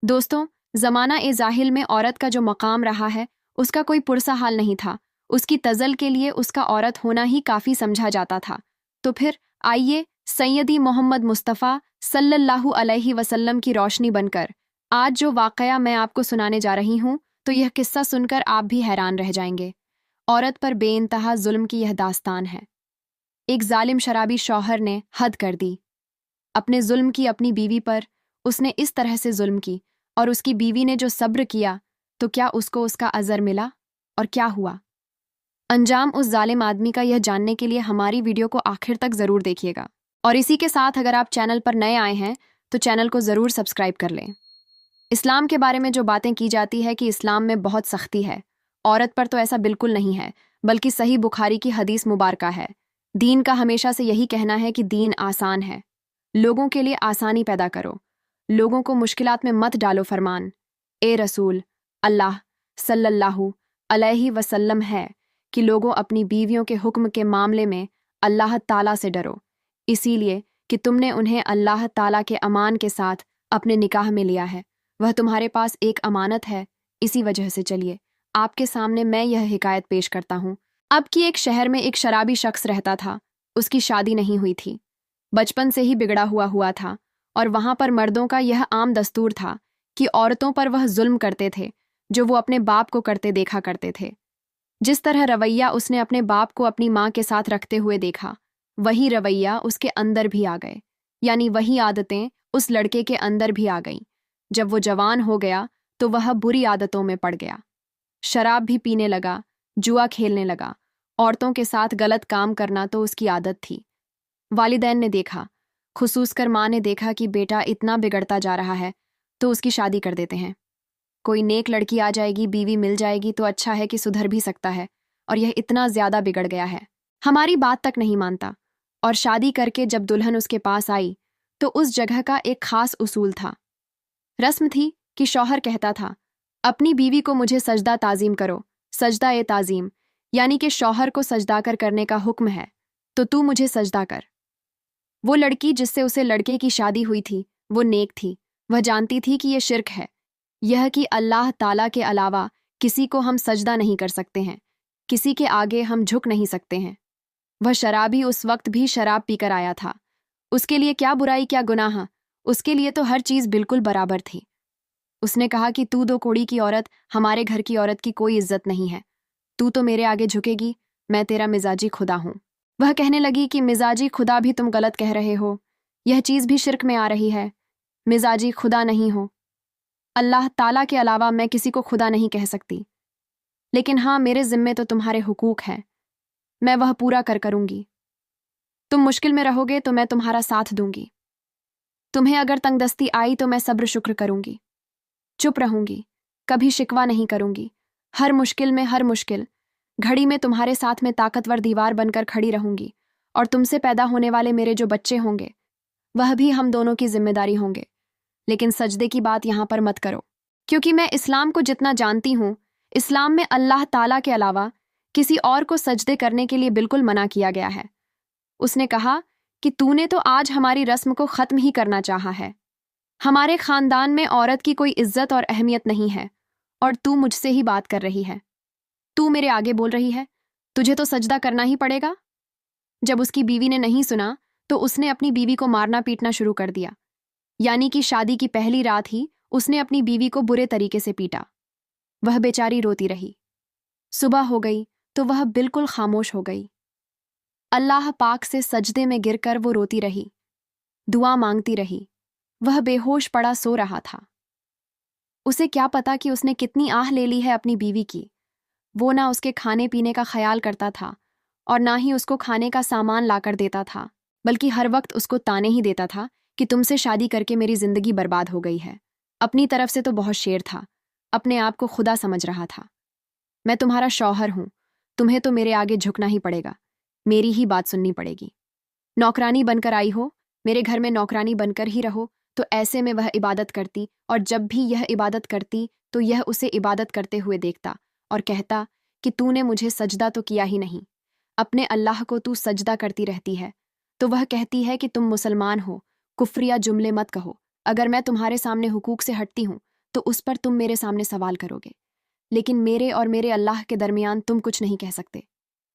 दोस्तों, ज़माना ए ज़ाहिल में औरत का जो मकाम रहा है, उसका कोई पुरसा हाल नहीं था। उसकी तज़ल के लिए उसका औरत होना ही काफ़ी समझा जाता था। तो फिर आइए सैयदी मोहम्मद मुस्तफ़ा सल्लल्लाहु अलैहि वसल्लम की रोशनी बनकर आज जो वाक़या मैं आपको सुनाने जा रही हूँ, तो यह किस्सा सुनकर आप भी हैरान रह जाएंगे। औरत पर बेइंतहा जुल्म की यह दास्तान है। एक जालिम शराबी शौहर ने हद कर दी। अपने जुल्म की अपनी बीवी पर उसने इस तरह से जुल्म की, और उसकी बीवी ने जो सब्र किया, तो क्या उसको उसका अजर मिला? और क्या हुआ अंजाम उस जालिम आदमी का, यह जानने के लिए हमारी वीडियो को आखिर तक ज़रूर देखिएगा। और इसी के साथ अगर आप चैनल पर नए आए हैं तो चैनल को ज़रूर सब्सक्राइब कर लें। इस्लाम के बारे में जो बातें की जाती है कि इस्लाम में बहुत सख्ती है, औरत पर तो ऐसा बिल्कुल नहीं है, बल्कि सही बुखारी की हदीस मुबारका है। दीन का हमेशा से यही कहना है कि दीन आसान है, लोगों के लिए आसानी पैदा करो, लोगों को मुश्किलात में मत डालो। फरमान ए रसूल अल्लाह सल्लल्लाहु अलैहि वसल्लम है कि लोगों अपनी बीवियों के हुक्म के मामले में अल्लाह ताला से डरो, इसीलिए कि तुमने उन्हें अल्लाह ताला के अमान के साथ अपने निकाह में लिया है। वह तुम्हारे पास एक अमानत है। इसी वजह से चलिए आपके सामने मैं यह हिकायत पेश करता हूँ। अब की एक शहर में एक शराबी शख्स रहता था। उसकी शादी नहीं हुई थी, बचपन से ही बिगड़ा हुआ था, और वहां पर मर्दों का यह आम दस्तूर था कि औरतों पर वह जुल्म करते थे जो वो अपने बाप को करते देखा करते थे। जिस तरह रवैया उसने अपने बाप को अपनी माँ के साथ रखते हुए देखा, वही रवैया उसके अंदर भी आ गए, यानी वही आदतें उस लड़के के अंदर भी आ गईं। जब वो जवान हो गया तो वह बुरी आदतों में पड़ गया। शराब भी पीने लगा, जुआ खेलने लगा, औरतों के साथ गलत काम करना तो उसकी आदत थी। वालिदैन ने देखा, खुसूसकर माँ ने देखा कि बेटा इतना बिगड़ता जा रहा है, तो उसकी शादी कर देते हैं। कोई नेक लड़की आ जाएगी, बीवी मिल जाएगी तो अच्छा है कि सुधर भी सकता है, और यह इतना ज्यादा बिगड़ गया है, हमारी बात तक नहीं मानता। और शादी करके जब दुल्हन उसके पास आई तो उस जगह का एक खास उसूल था। रस्म थी कि शौहर कहता था, अपनी बीवी को मुझे सजदा ताजीम करो, सजदा ए ताजीम, यानी कि शौहर को सजदा करने का हुक्म है, तो तू मुझे सजदा कर। वो लड़की जिससे उसे लड़के की शादी हुई थी, वो नेक थी। वह जानती थी कि यह शिर्क है, यह कि अल्लाह ताला के अलावा किसी को हम सजदा नहीं कर सकते हैं, किसी के आगे हम झुक नहीं सकते हैं। वह शराबी उस वक्त भी शराब पीकर आया था। उसके लिए क्या बुराई क्या गुनाह, उसके लिए तो हर चीज़ बिल्कुल बराबर थी। उसने कहा कि तू दो कोड़ी की औरत, हमारे घर की औरत की कोई इज्जत नहीं है। तू तो मेरे आगे झुकेगी, मैं तेरा मिजाजी खुदा हूँ। वह कहने लगी कि मिजाजी खुदा भी तुम गलत कह रहे हो, यह चीज़ भी शिर्क में आ रही है। मिजाजी खुदा नहीं हो, अल्लाह ताला के अलावा मैं किसी को खुदा नहीं कह सकती। लेकिन हाँ, मेरे जिम्मे तो तुम्हारे हुकूक हैं, मैं वह पूरा करूंगी। तुम मुश्किल में रहोगे तो मैं तुम्हारा साथ दूंगी। तुम्हें अगर तंगदस्ती आई तो मैं सब्र शुक्र करूंगी, चुप रहूंगी, कभी शिकवा नहीं करूंगी। हर मुश्किल घड़ी में तुम्हारे साथ में ताकतवर दीवार बनकर खड़ी रहूंगी, और तुमसे पैदा होने वाले मेरे जो बच्चे होंगे वह भी हम दोनों की जिम्मेदारी होंगे। लेकिन सजदे की बात यहां पर मत करो, क्योंकि मैं इस्लाम को जितना जानती हूं, इस्लाम में अल्लाह ताला के अलावा किसी और को सजदे करने के लिए बिल्कुल मना किया गया है। उसने कहा कि तूने तो आज हमारी रस्म को खत्म ही करना चाहा है। हमारे खानदान में औरत की कोई इज्जत और अहमियत नहीं है, और तू मुझसे ही बात कर रही है, तू मेरे आगे बोल रही है, तुझे तो सजदा करना ही पड़ेगा। जब उसकी बीवी ने नहीं सुना तो उसने अपनी बीवी को मारना पीटना शुरू कर दिया, यानी कि शादी की पहली रात ही उसने अपनी बीवी को बुरे तरीके से पीटा। वह बेचारी रोती रही। सुबह हो गई तो वह बिल्कुल खामोश हो गई। अल्लाह पाक से सजदे में गिरकर वो रोती रही, दुआ मांगती रही। वह बेहोश पड़ा सो रहा था। उसे क्या पता कि उसने कितनी आह ले ली है अपनी बीवी की। वो ना उसके खाने पीने का ख्याल करता था, और ना ही उसको खाने का सामान लाकर देता था, बल्कि हर वक्त उसको ताने ही देता था कि तुमसे शादी करके मेरी जिंदगी बर्बाद हो गई है। अपनी तरफ से तो बहुत शेर था, अपने आप को खुदा समझ रहा था। मैं तुम्हारा शौहर हूं, तुम्हें तो मेरे आगे झुकना ही पड़ेगा, मेरी ही बात सुननी पड़ेगी। नौकरानी बनकर आई हो, मेरे घर में नौकरानी बनकर ही रहो। तो ऐसे में वह इबादत करती, और जब भी यह इबादत करती तो यह उसे इबादत करते हुए देखता और कहता कि तूने मुझे सजदा तो किया ही नहीं, अपने अल्लाह को तू सजदा करती रहती है। तो वह कहती है कि तुम मुसलमान हो, कुफ्रिया जुमले मत कहो। अगर मैं तुम्हारे सामने हुकूक से हटती हूँ तो उस पर तुम मेरे सामने सवाल करोगे, लेकिन मेरे और मेरे अल्लाह के दरमियान तुम कुछ नहीं कह सकते।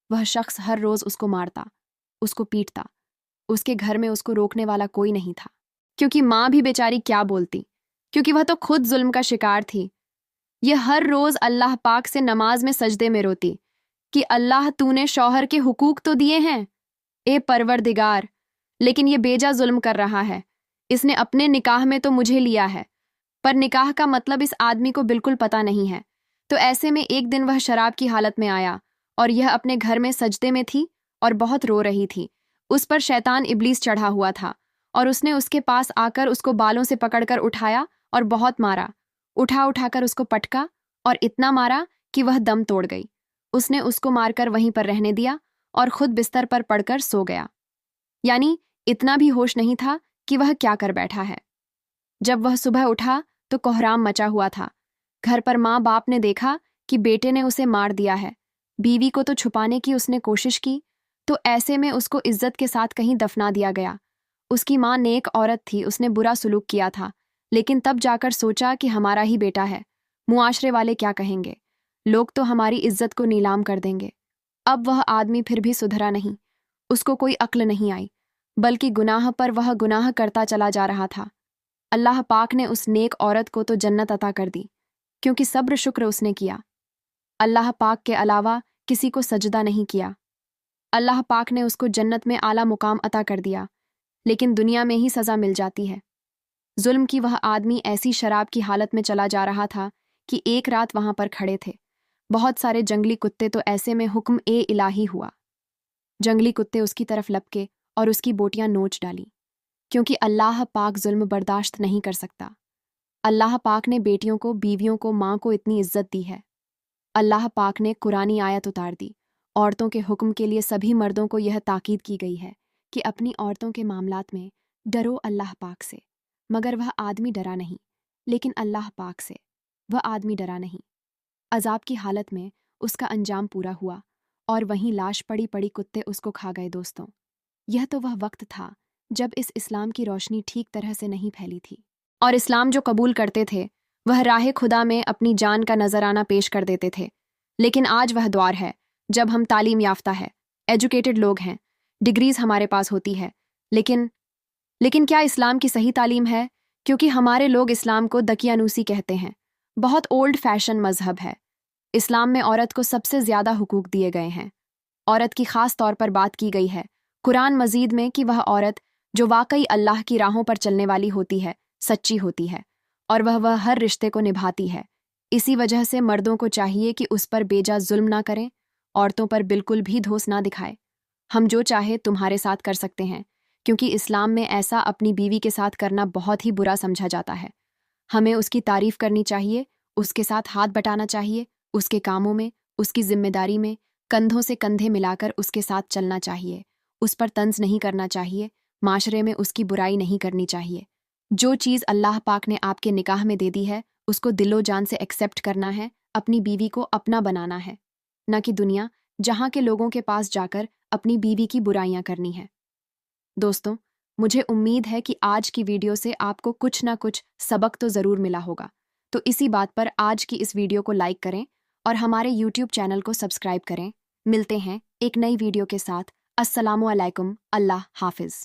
वह शख्स हर रोज उसको मारता, उसको पीटता। उसके घर में उसको रोकने वाला कोई नहीं था, क्योंकि माँ भी बेचारी क्या बोलती, क्योंकि वह तो खुद जुल्म का शिकार थी। यह हर रोज अल्लाह पाक से नमाज में सजदे में रोती कि अल्लाह तूने शौहर के हुकूक तो दिए हैं, ए परवरदिगार, लेकिन ये बेजा जुल्म कर रहा है। इसने अपने निकाह में तो मुझे लिया है, पर निकाह का मतलब इस आदमी को बिल्कुल पता नहीं है। तो ऐसे में एक दिन वह शराब की हालत में आया और यह अपने घर में सजदे में थी और बहुत रो रही थी। उस पर शैतान इब्लीस चढ़ा हुआ था और उसने उसके पास आकर उसको बालों से पकड़कर उठाया और बहुत मारा। उठाकर उसको पटका और इतना मारा कि वह दम तोड़ गई। उसने उसको मारकर वहीं पर रहने दिया और खुद बिस्तर पर पड़कर सो गया। यानी इतना भी होश नहीं था कि वह क्या कर बैठा है। जब वह सुबह उठा तो कोहराम मचा हुआ था। घर पर माँ बाप ने देखा कि बेटे ने उसे मार दिया है। बीवी को तो छुपाने की उसने कोशिश की, तो ऐसे में उसको इज्जत के साथ कहीं दफना दिया गया। उसकी माँ नेक औरत थी, उसने बुरा सुलूक किया था, लेकिन तब जाकर सोचा कि हमारा ही बेटा है, मुआशरे वाले क्या कहेंगे, लोग तो हमारी इज्जत को नीलाम कर देंगे। अब वह आदमी फिर भी सुधरा नहीं, उसको कोई अक्ल नहीं आई, बल्कि गुनाह पर वह गुनाह करता चला जा रहा था। अल्लाह पाक ने उस नेक औरत को तो जन्नत अता कर दी, क्योंकि सब्र शुक्र उसने किया। अल्लाह पाक के अलावा किसी को सजदा नहीं किया। अल्लाह पाक ने उसको जन्नत में आला मुकाम अता कर दिया, लेकिन दुनिया में ही सज़ा मिल जाती है। जुल्म की वह आदमी ऐसी शराब की हालत में चला जा रहा था कि एक रात वहां पर खड़े थे बहुत सारे जंगली कुत्ते, तो ऐसे में हुक्म ए इलाही हुआ। जंगली कुत्ते उसकी तरफ लपके और उसकी बोटियां नोच डाली, क्योंकि अल्लाह पाक जुल्म बर्दाश्त नहीं कर सकता। अल्लाह पाक ने बेटियों को, बीवियों को, माँ को इतनी इज्जत दी है। अल्लाह पाक ने कुरानी आयत उतार दी। औरतों के हुक्म के लिए सभी मर्दों को यह ताकीद की गई है कि अपनी औरतों के मामलात में डरो अल्लाह पाक से। मगर वह आदमी डरा नहीं, लेकिन अल्लाह पाक से वह आदमी डरा नहीं। अजाब की हालत में उसका अंजाम पूरा हुआ और वहीं लाश पड़ी पड़ी कुत्ते उसको खा गए। दोस्तों, यह तो वह वक्त था जब इस इस्लाम की रोशनी ठीक तरह से नहीं फैली थी, और इस्लाम जो कबूल करते थे वह राह खुदा में अपनी जान का नजराना पेश कर देते थे। लेकिन आज वह दौर है जब हम तालीम याफ्ता है, एजुकेटेड लोग हैं, डिग्रीज हमारे पास होती है, लेकिन क्या इस्लाम की सही तालीम है? क्योंकि हमारे लोग इस्लाम को दकियानूसी कहते हैं। बहुत ओल्ड फैशन मजहब है। इस्लाम में औरत को सबसे ज्यादा हुकूक दिए गए हैं। औरत की खास तौर पर बात की गई है कुरान मजीद में कि वह औरत जो वाकई अल्लाह की राहों पर चलने वाली होती है, सच्ची होती है, और वह हर रिश्ते को निभाती है। इसी वजह से मर्दों को चाहिए कि उस पर बेजा जुल्म ना करें, औरतों पर बिल्कुल भी धोस ना दिखाए। हम जो चाहे तुम्हारे साथ कर सकते हैं, क्योंकि इस्लाम में ऐसा अपनी बीवी के साथ करना बहुत ही बुरा समझा जाता है। हमें उसकी तारीफ करनी चाहिए, उसके साथ हाथ बटाना चाहिए, उसके कामों में, उसकी जिम्मेदारी में कंधों से कंधे मिलाकर उसके साथ चलना चाहिए। उस पर तंज नहीं करना चाहिए, माशरे में उसकी बुराई नहीं करनी चाहिए। जो चीज़ अल्लाह पाक ने आपके निकाह में दे दी है उसको दिलो जान से एक्सेप्ट करना है, अपनी बीवी को अपना बनाना है, न कि दुनिया जहाँ के लोगों के पास जाकर अपनी बीवी की बुराइयां करनी है। दोस्तों, मुझे उम्मीद है कि आज की वीडियो से आपको कुछ ना कुछ सबक तो ज़रूर मिला होगा। तो इसी बात पर आज की इस वीडियो को लाइक करें और हमारे YouTube चैनल को सब्सक्राइब करें। मिलते हैं एक नई वीडियो के साथ। अस्सलामु अलैकुम, अल्लाह हाफिज़।